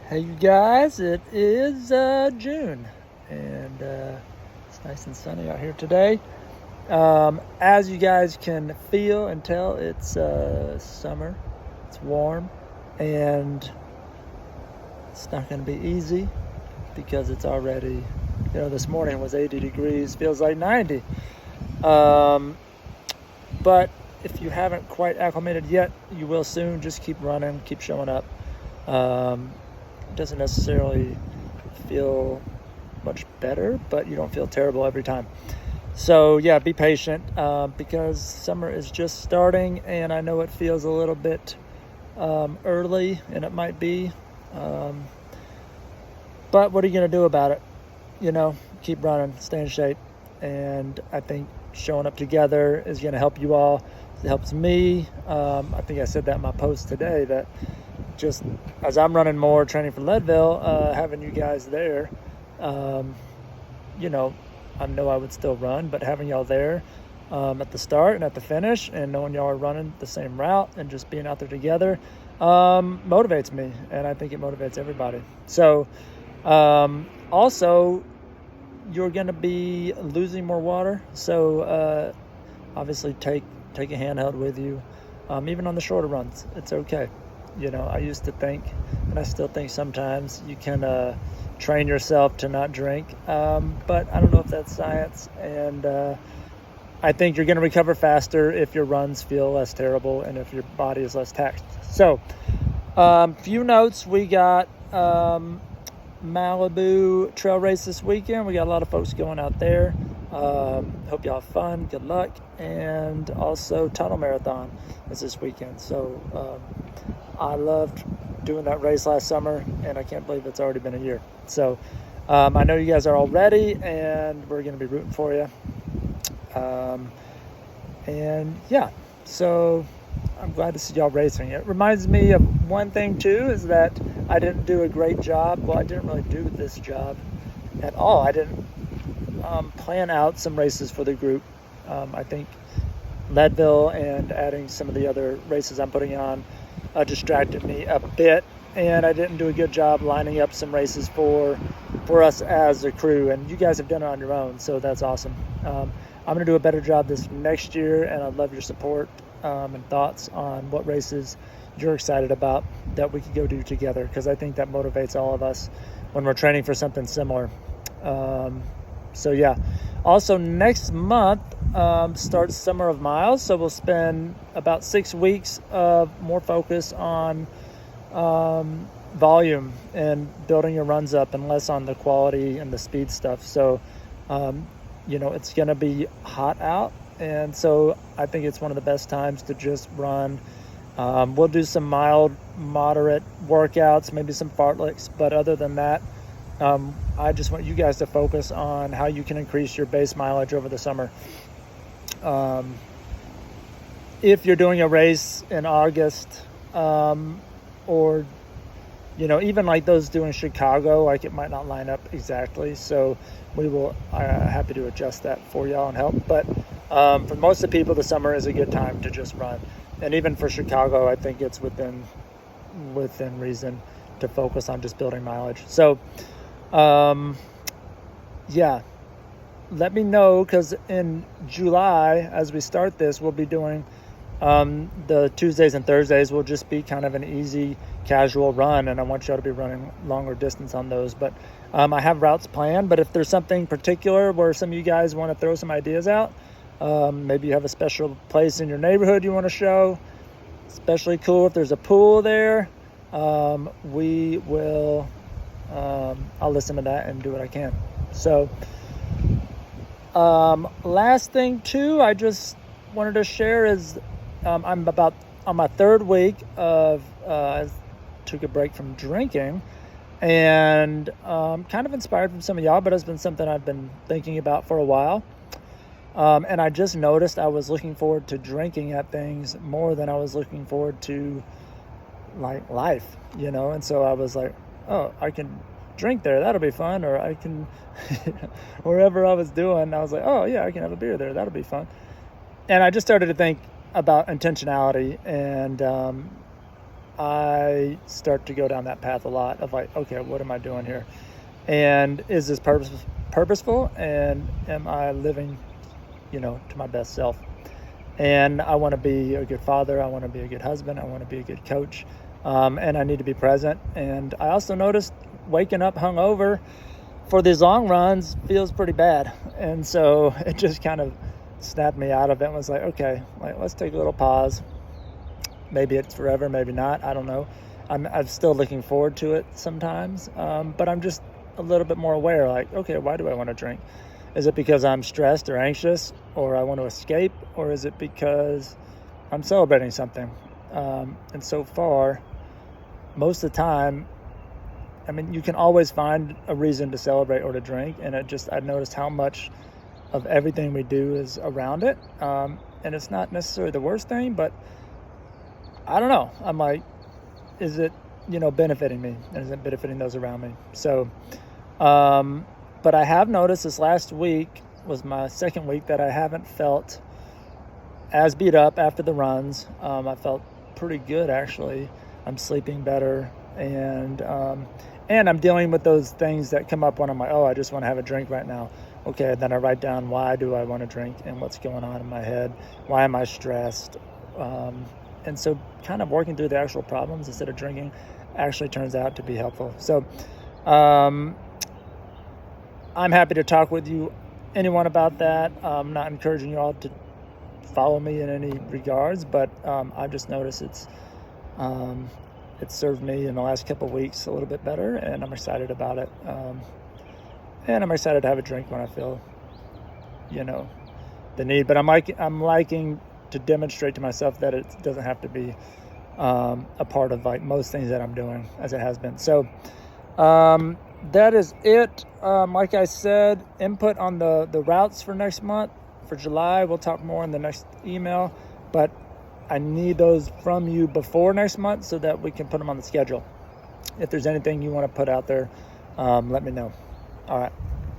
Hey, you guys, it is June, and it's nice and sunny out here today. As you guys can feel and tell, it's summer, it's warm, and it's not going to be easy because it's already, this morning was 80 degrees, feels like 90. But if you haven't quite acclimated yet, you will soon. Just keep running, keep showing up. Doesn't necessarily feel much better, but you don't feel terrible every time. So yeah, be patient because summer is just starting, and I know it feels a little bit early, and it might be. But what are you going to do about it? Keep running, stay in shape, and I think showing up together is going to help you all. It helps me. I think I said that in my post today that just as I'm running more training for Leadville, having you guys there, I know I would still run, but having y'all there at the start and at the finish, and knowing y'all are running the same route and just being out there together motivates me, and I think it motivates everybody. So also, you're going to be losing more water, so obviously take a handheld with you, even on the shorter runs. It's okay. I used to think, and I still think sometimes, you can train yourself to not drink, but I don't know if that's science, and I think you're going to recover faster if your runs feel less terrible and if your body is less taxed. So, few notes. We got Malibu trail race this weekend. We got a lot of folks going out there. Hope y'all have fun. Good luck. And also Tunnel Marathon is this weekend. So I loved doing that race last summer, and I can't believe it's already been a year. So I know you guys are all ready, and we're going to be rooting for you. And yeah, so I'm glad to see y'all racing. It reminds me of one thing too, is that I didn't do a great job. Well, I didn't really do this job at all. I didn't plan out some races for the group. I think Leadville and adding some of the other races I'm putting on distracted me a bit, and I didn't do a good job lining up some races for us as a crew, and you guys have done it on your own, so that's awesome. I'm going to do a better job this next year, and I'd love your support and thoughts on what races you're excited about that we could go do together, because I think that motivates all of us when we're training for something similar. So yeah, also next month starts Summer of Miles, so we'll spend about 6 weeks of more focus on volume and building your runs up, and less on the quality and the speed stuff. So it's going to be hot out, and so I think it's one of the best times to just run. We'll do some mild, moderate workouts, maybe some fartleks, but other than that, I just want you guys to focus on how you can increase your base mileage over the summer. If you're doing a race in August, or even like those doing Chicago, like it might not line up exactly, so we will happy to adjust that for y'all and help. But for most of the people, the summer is a good time to just run, and even for Chicago, I think it's within reason to focus on just building mileage. So yeah, let me know, because in July, as we start this, we'll be doing the Tuesdays and Thursdays will just be kind of an easy, casual run, and I want y'all to be running longer distance on those. But I have routes planned, but if there's something particular where some of you guys want to throw some ideas out, maybe you have a special place in your neighborhood you want to show, especially cool if there's a pool there, we will I'll listen to that and do what I can. So last thing too, I just wanted to share is I'm about on my third week of I took a break from drinking, and kind of inspired from some of y'all, but it's been something I've been thinking about for a while. And I just noticed I was looking forward to drinking at things more than I was looking forward to like life, and so I was like, oh, I can drink there, that'll be fun, or I can wherever I was doing, I was like, oh yeah, I can have a beer there, that'll be fun. And I just started to think about intentionality and I start to go down that path a lot of like, okay, what am I doing here? And is this purposeful? And am I living, to my best self? And I want to be a good father. I want to be a good husband. I want to be a good coach. And I need to be present. And I also noticed waking up hungover for these long runs feels pretty bad. And so it just kind of snapped me out of it and was like, okay, let's take a little pause. Maybe it's forever, maybe not. I don't know. I'm still looking forward to it sometimes. But I'm just a little bit more aware, like, okay, why do I want to drink? Is it because I'm stressed or anxious, or I want to escape, or is it because I'm celebrating something? And so far, most of the time, you can always find a reason to celebrate or to drink, and I've noticed how much of everything we do is around it. And it's not necessarily the worst thing, but I don't know. I'm like, is it, benefiting me? And is it benefiting those around me? So, but I have noticed this last week was my second week that I haven't felt as beat up after the runs. I felt pretty good, actually. I'm sleeping better, and I'm dealing with those things that come up when I'm like, oh, I just want to have a drink right now. Okay, then I write down, why do I want to drink and what's going on in my head? Why am I stressed? And so kind of working through the actual problems instead of drinking actually turns out to be helpful. So I'm happy to talk with anyone about that. I'm not encouraging you all to follow me in any regards, but I've just noticed it's served me in the last couple of weeks a little bit better, and I'm excited about it. And I'm excited to have a drink when I feel, the need. But I'm liking to demonstrate to myself that it doesn't have to be a part of like most things that I'm doing, as it has been. So that is it. Like I said, input on the routes for next month, for July. We'll talk more in the next email, but I need those from you before next month so that we can put them on the schedule. If there's anything you want to put out there, let me know. All right.